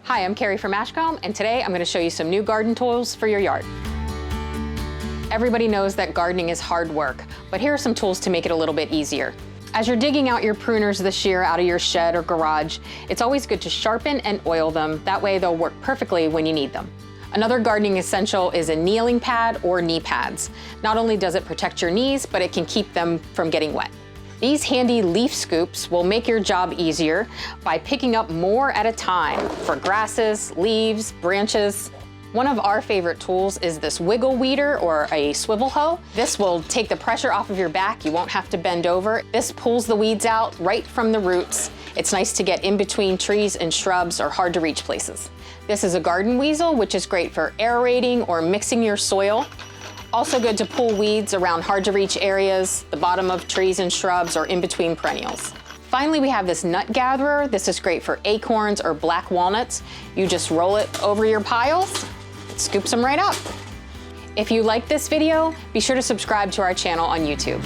Hi, I'm Carrie from Ashcombe, and today I'm going to show you some new garden tools for your yard. Everybody knows that gardening is hard work, but here are some tools to make it a little bit easier. As you're digging out your pruners this year out of your shed or garage, it's always good to sharpen and oil them. That way they'll work perfectly when you need them. Another gardening essential is a kneeling pad or knee pads. Not only does it protect your knees, but it can keep them from getting wet. These handy leaf scoops will make your job easier by picking up more at a time for grasses, leaves, branches. One of our favorite tools is this wiggle weeder or a swivel hoe. This will take the pressure off of your back. You won't have to bend over. This pulls the weeds out right from the roots. It's nice to get in between trees and shrubs or hard to reach places. This is a garden weasel, which is great for aerating or mixing your soil. Also good to pull weeds around hard to reach areas, the bottom of trees and shrubs, or in between perennials. Finally, we have this nut gatherer. This is great for acorns or black walnuts. You just roll it over your piles, it scoops them right up. If you like this video, be sure to subscribe to our channel on YouTube.